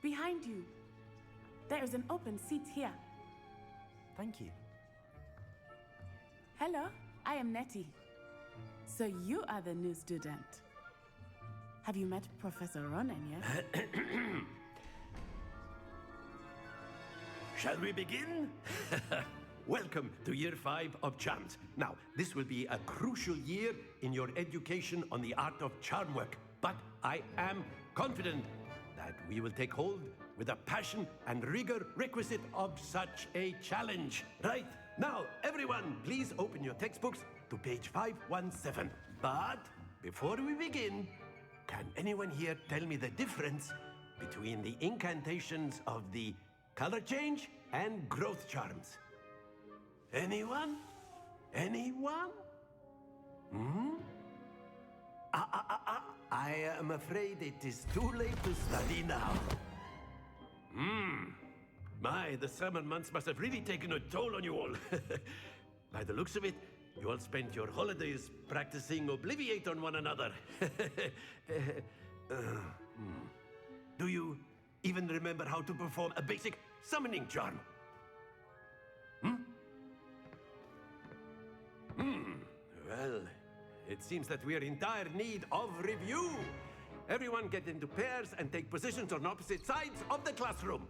Behind you. There is an open seat here. Thank you. Hello, I am Nettie. So you are the new student. Have you met Professor Ronan yet? Shall we begin? Welcome to Year 5 of Charms. Now, this will be a crucial year in your education on the art of charm work. But I am confident that we will take hold with the passion and rigor requisite of such a challenge. Right, now, everyone, please open your textbooks to page 517. But before we begin, can anyone here tell me the difference between the incantations of the color change and growth charms? Anyone? Anyone? I am afraid it is too late to study now. My, the summer months must have really taken a toll on you all. By the looks of it, you all spent your holidays practicing Obliviate on one another. Do you even remember how to perform a basic summoning charm? Well, it seems that we are in dire need of review. Everyone get into pairs and take positions on opposite sides of the classroom.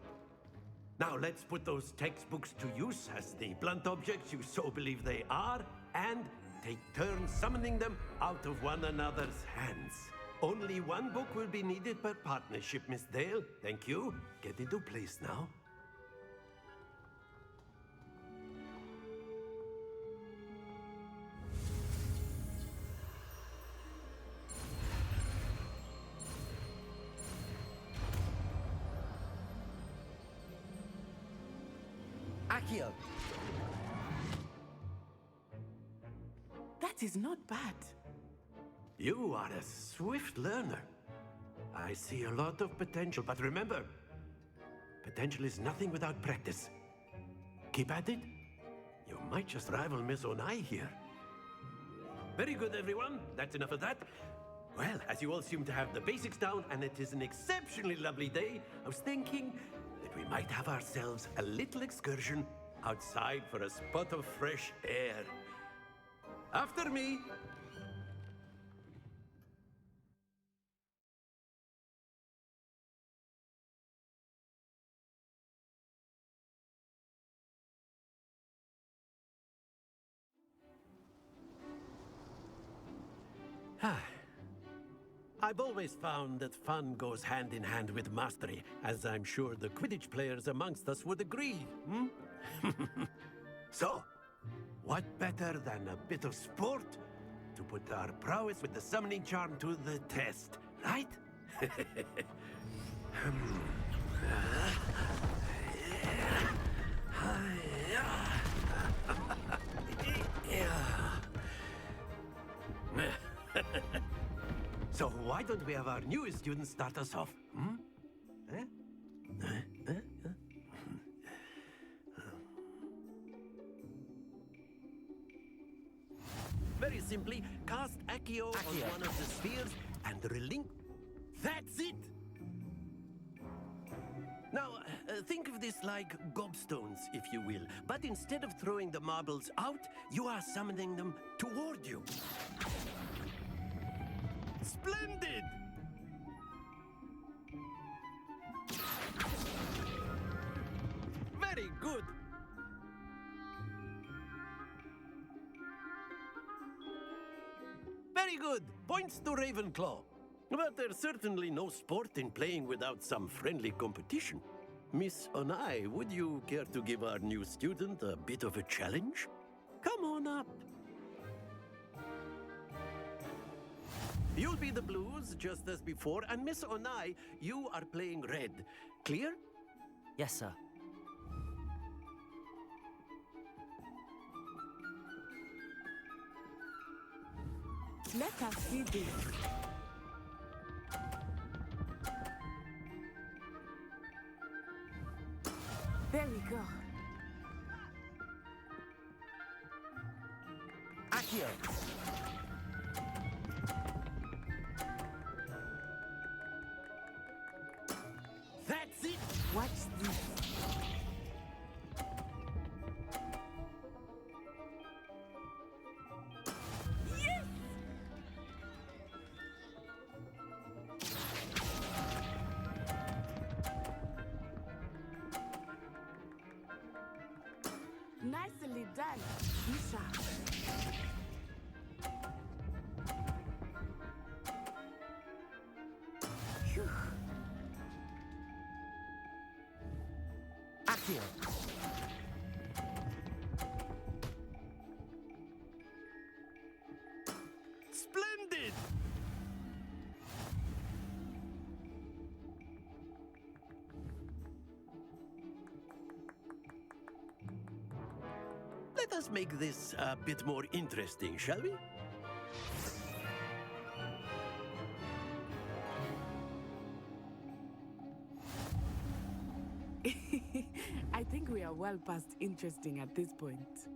Now let's put those textbooks to use as the blunt objects you so believe they are, and take turns summoning them out of one another's hands. Only one book will be needed per partnership, Miss Dale. Thank you. Get into place now. Accio! That is not bad. You are a swift learner. I see a lot of potential, but remember, potential is nothing without practice. Keep at it. You might just rival Miss Onai here. Very good, everyone. That's enough of that. Well, as you all seem to have the basics down, and it is an exceptionally lovely day, I was thinking that we might have ourselves a little excursion outside for a spot of fresh air. After me. I've always found that fun goes hand in hand with mastery, as I'm sure the Quidditch players amongst us would agree. So, what better than a bit of sport to put our prowess with the summoning charm to the test, right? So why don't we have our newest student start us off? Very simply, cast Accio on one of the spheres and relinquish. That's it! Now, think of this like gobstones, if you will. But instead of throwing the marbles out, you are summoning them toward you. Splendid! Very good! Very good! Points to Ravenclaw. But there's certainly no sport in playing without some friendly competition. Miss Onai, would you care to give our new student a bit of a challenge? Come on up. You'll be the blues, just as before, and Miss Onai, you are playing red. Clear? Yes, sir. Let us see this. There we go. Accio! That's Watch this. Yes! Nicely done, Bishop. Phew. Accio. Splendid! Let us make this a bit more interesting, shall we? I think we are well past interesting at this point.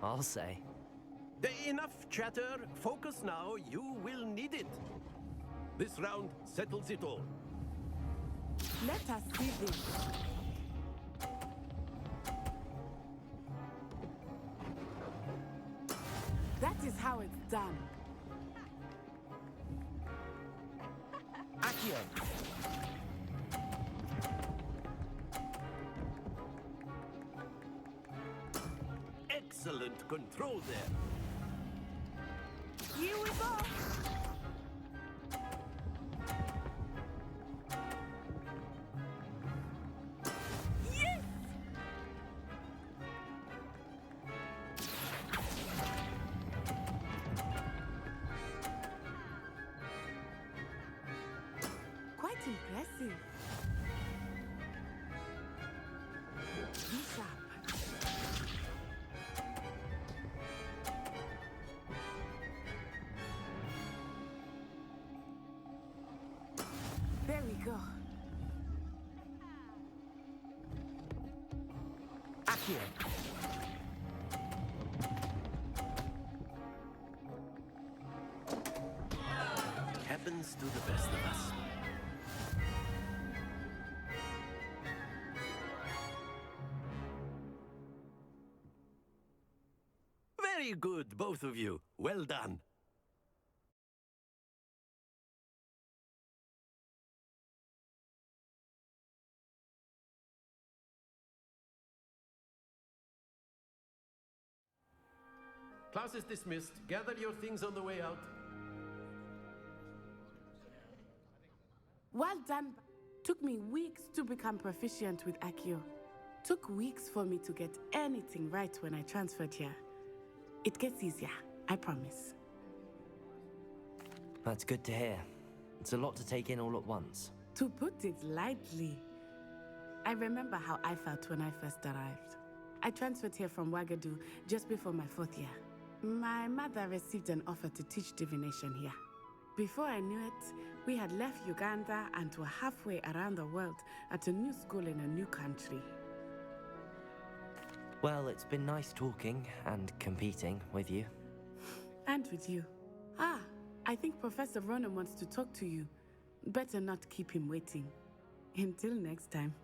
I'll say. Enough chatter. Focus now. You will need it. This round settles it all. Let us see this. That is how it's done. Accio. Excellent control there. Here we go. Yes! Quite impressive. Bishop. There we go. Accio. Happens to the best of us. Very good, both of you. Well done. Class is dismissed. Gather your things on the way out. Well done. Took me weeks to become proficient with Accio. Took weeks for me to get anything right when I transferred here. It gets easier, I promise. That's good to hear. It's a lot to take in all at once. To put it lightly, I remember how I felt when I first arrived. I transferred here from Ouagadougou just before my 4th year. My mother received an offer to teach divination here. Before I knew it, we had left Uganda and were halfway around the world at a new school in a new country. Well, it's been nice talking and competing with you. And with you. Ah, I think Professor Ronan wants to talk to you. Better not keep him waiting. Until next time.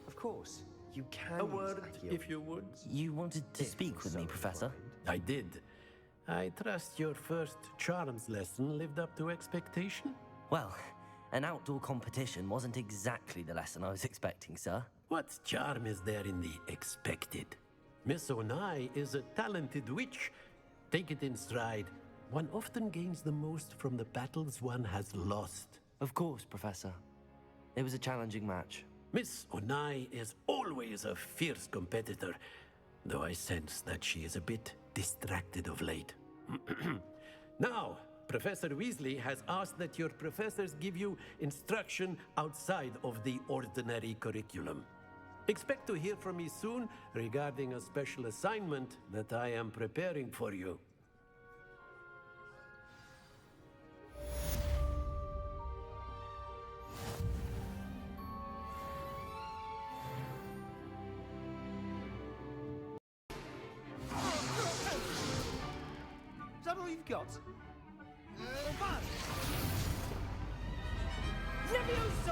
Of course, you can. A use word, Accio. if you would. You wanted to If speak you're with so me, Professor? inclined. I did. I trust your first charms lesson lived up to expectation? Well, an outdoor competition wasn't exactly the lesson I was expecting, sir. What charm is there in the expected? Miss Onai is a talented witch. Take it in stride. One often gains the most from the battles one has lost. Of course, Professor. It was a challenging match. Miss Onai is always a fierce competitor, though I sense that she is a bit distracted of late. Now, Professor Weasley has asked that your professors give you instruction outside of the ordinary curriculum. Expect to hear from me soon regarding a special assignment that I am preparing for you. Is that all you've got? Leviosa!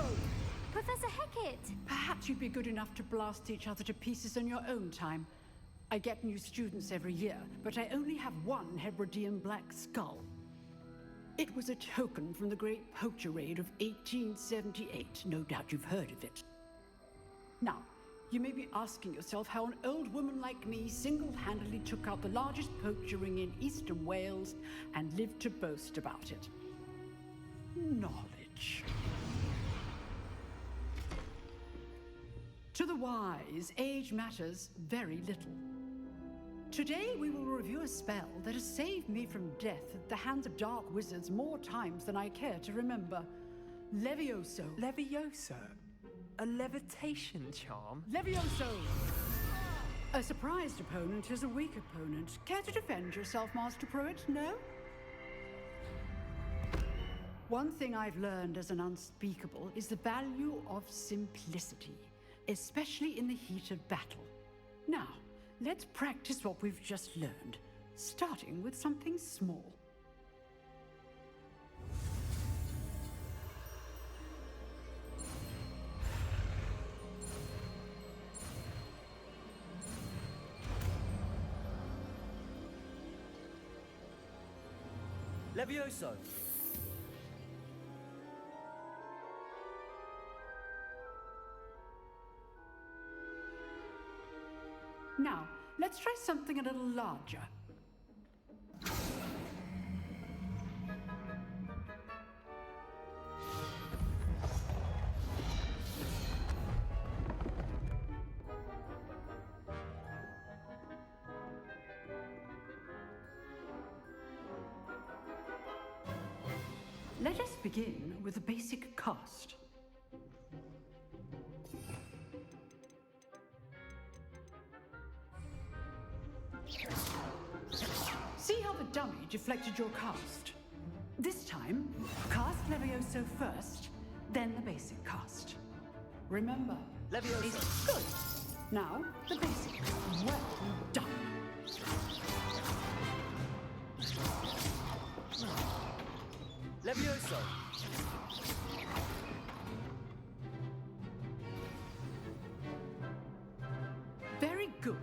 it! Perhaps you'd be good enough to blast each other to pieces in your own time. I get new students every year, but I only have one Hebridean black skull. It was a token from the Great Poacher Raid of 1878. No doubt you've heard of it. Now, you may be asking yourself how an old woman like me single-handedly took out the largest poacher ring in eastern Wales and lived to boast about it. Knowledge. To the wise, age matters very little. Today we will review a spell that has saved me from death at the hands of dark wizards more times than I care to remember. Levioso. Levioso? A levitation charm? Levioso! A surprised opponent is a weak opponent. Care to defend yourself, Master Pruitt? No? One thing I've learned as an unspeakable is the value of simplicity, especially in the heat of battle. Now, let's practice what we've just learned, starting with something small. Levioso! Now, let's try something a little larger. Let us begin with a basic cast. See how the dummy deflected your cast? This time, cast Levioso first, then the basic cast. Remember, Levioso. It's good. Now, the basic. Well done. Levioso! Very good.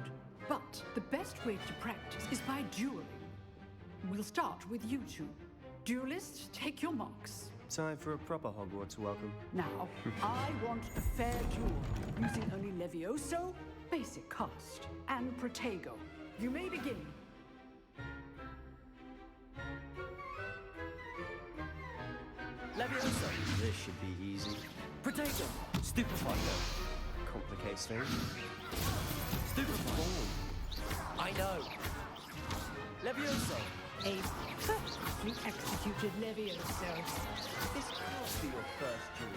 But the best way to practice is by dueling. We'll start with you two. Duelists, take your marks. Time for a proper Hogwarts welcome. Now, I want a fair duel, using only Levioso, basic cast, and Protego. You may begin. Levioso! This should be easy. Protego! Stupefier! Complicates things. Stupefier! I know! Levioso! A perfectly executed Levioso. This can't be your first duel.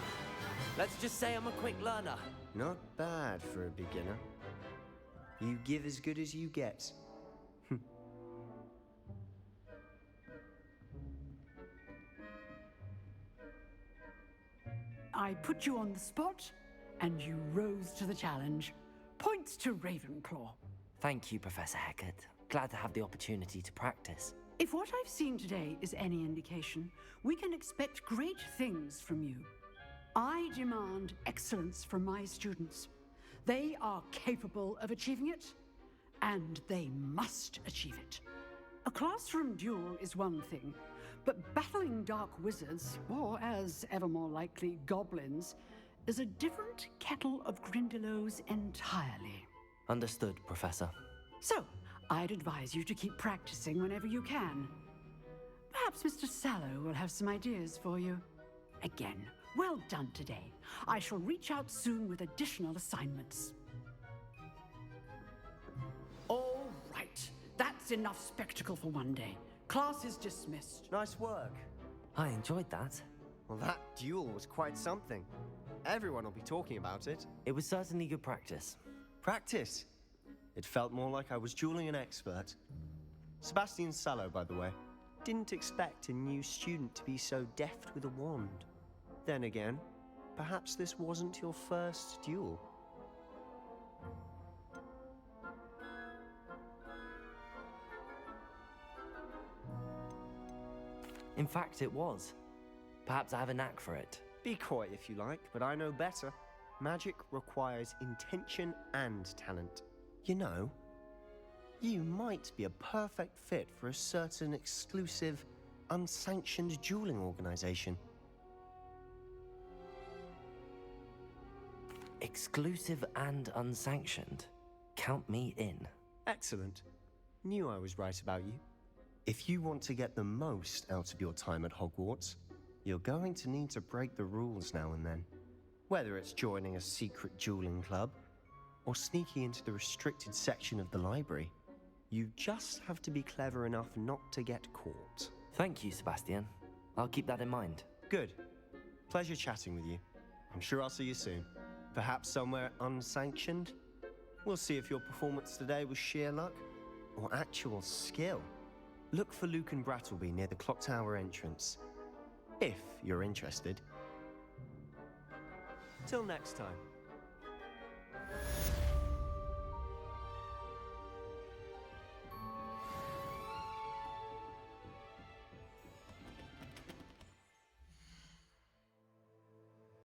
Let's just say I'm a quick learner. Not bad for a beginner. You give as good as you get. I put you on the spot, and you rose to the challenge. Points to Ravenclaw. Thank you, Professor Hecat. Glad to have the opportunity to practice. If what I've seen today is any indication, we can expect great things from you. I demand excellence from my students. They are capable of achieving it, and they must achieve it. A classroom duel is one thing, but battling dark wizards, or as ever more likely, goblins, is a different kettle of Grindylows entirely. Understood, Professor. So, I'd advise you to keep practicing whenever you can. Perhaps Mr. Sallow will have some ideas for you. Again, well done today. I shall reach out soon with additional assignments. All right, that's enough spectacle for one day. Class is dismissed. Nice work. I enjoyed that. Well, that duel was quite something. Everyone will be talking about it. It was certainly good practice. Practice. It felt more like I was dueling an expert. Sebastian Sallow, by the way. Didn't expect a new student to be so deft with a wand. Then again, perhaps this wasn't your first duel. In fact, it was. Perhaps I have a knack for it. Be coy if you like, but I know better. Magic requires intention and talent. You know, you might be a perfect fit for a certain exclusive, unsanctioned dueling organization. Exclusive and unsanctioned. Count me in. Excellent. Knew I was right about you. If you want to get the most out of your time at Hogwarts, you're going to need to break the rules now and then. Whether it's joining a secret dueling club, or sneaking into the restricted section of the library, you just have to be clever enough not to get caught. Thank you, Sebastian. I'll keep that in mind. Good. Pleasure chatting with you. I'm sure I'll see you soon. Perhaps somewhere unsanctioned? We'll see if your performance today was sheer luck or actual skill. Look for Luke and Brattleby near the clock tower entrance, if you're interested. Till next time.